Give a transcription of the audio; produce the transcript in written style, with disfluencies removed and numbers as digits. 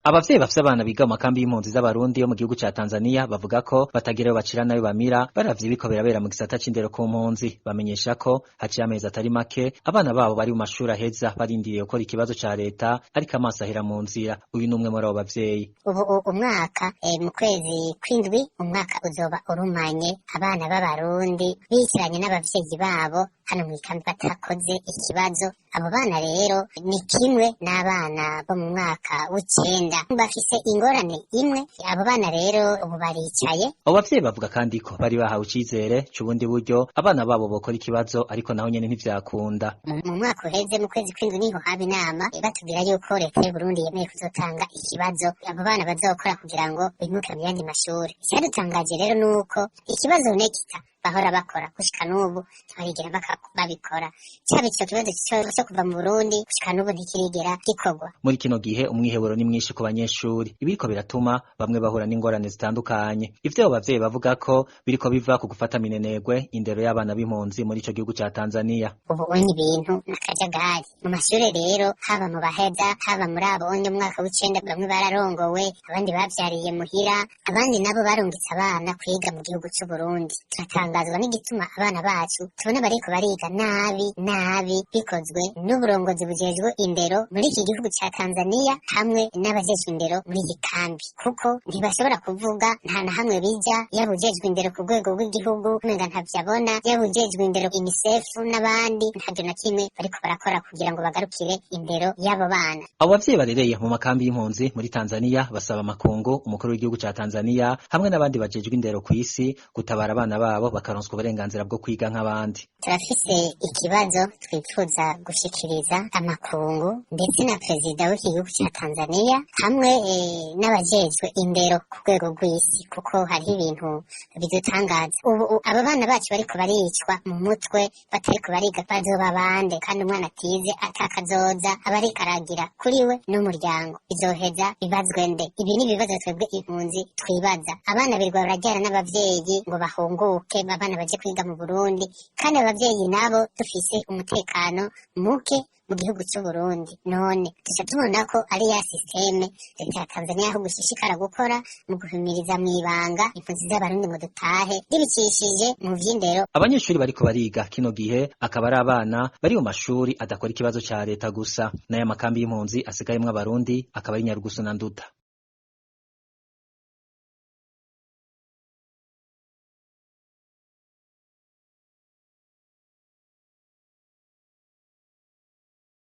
Abavyeyi bafise abana biga mu makambi y'impunzi z'abarundi yo mu gihugu ca Tanzania bavuga ko batagira ayo bacira nayo bamira baravye ibiko birabera mu gisata c'indero ku mpunzi. Bamenyesha ko haciye amezi atari make abana babo bari mu mashuri aheza barindiriye gukora ikibazo ca leta ariko amaso ahera mu nzira. Uyu numwe muri abo bavyeyi. Ubu umwaka mu kwezi kw'indwi umwaka uzoba urumanye abana b'abarundi bikiranye n'abavyeyi babo hano mw'ikambi batakoze ikibazo. Abo bana rero ni kimwe n'abana bo mu mwaka w'icenda bafise ingorane imwe. Abo bana rero ubu baricaye. Abo bavyeyi bavuga kandi ko bari bahawe icizere c'ubundi buryo abana babo bokora ikibazo ariko naho nyene ntivyakunda. Mu mwaka uheze mu kwezi kw'indwi niho haba inama batubwira yuko leta y'u Burundi yemeye kuzotanga ikibazo abo bana bazokora kugira ngo bimuke mu yandi mashuri. Icyadutangaje rero nuko ikibazo nekita bahora bakora gushika n'ubu ntibigera babikora. Caba ico kibazo co kuva mu Burundi gushika n'ubu ntikirigera gikorwa. Muri kino gihe umwiheburo ni mwinshi ku banyeshuri, ibiriko biratuma bamwe bahura n'ingorane zitandukanye. Ivyo abo bavyeyi bavuga ko biriko biva ku gufata minenegwe indero y'abana b'impunzi muri ico gihugu ca Tanzania. Ubu onye ibintu n'akajagari mu mashure rero, haba mu baheza haba muri abo onye umwaka w'icenda, bamwe bararongowe abandi bavyariye muhira, abandi nabo barungitse abana kwiga mu gihugu c'u Burundi. Turatangazwa n'igituma abana bacu tubona bariko bariga nabi bikozwe n'uburongozi bujejwe indero muri iki gihugu ca Tanzania hamwe n'abajejwe indero muri iyi kambi, kuko ntibashobora kuvuga nta na hamwe bija yaba ujejwe indero ku rwego rw'igihugu umenga ntavyabona, yaba ujejwe indero UNICEF n'abandi ntavyo na kimwe bariko barakora kugira ngo bagarukire indero y'abo bana. Abo bavyeyi barereye mu makambi y'impunzi muri Tanzania basaba amakungu, umukuru w'igihugu ca Tanzania hamwe n'abandi bajejwe indero kw'isi gutabara abana babo bakaronswa uburenganzira bwo kwiga nk'abandi. Turafise ikibazo twifuza gushikiriza amakungu ndetse na perezida w'iki gihugu ca Tanzania hamwe n'abajejwe indero ku rwego rw'isi, kuko hariho ibintu bidutangaza. Ubu aba bana bacu bariko baricwa mu mutwe batariko bariga bazoba bande, kandi umwana atize atakazoza aba ariko aragira kuri we n'umuryango. Bizoheza bibazwe nde? Ibi ni ibibazo twebwe impunzi twibaza. Abana birirwa bararyana n'abavyeyi ngo bahunguke abana baje kwiga mu Burundi, kandi abavyeyi nabo dufise umutekano muke mu gihugu c'u Burundi. None tuca tubona ko ari ya systeme leta ya Tanzania aho gushishikara gukora mu guhimiriza mw'ibanga impunzi z'abarundi ngo dutahe ribicishije mu vy'indero. Abanyeshuri bariko bariga kino gihe akaba ari abana bari mu mashuri adakora ikibazo ca leta gusa, n'aya makambi y'impunzi asigayemwo abarundi akaba ari Nyarugusu na Nduta.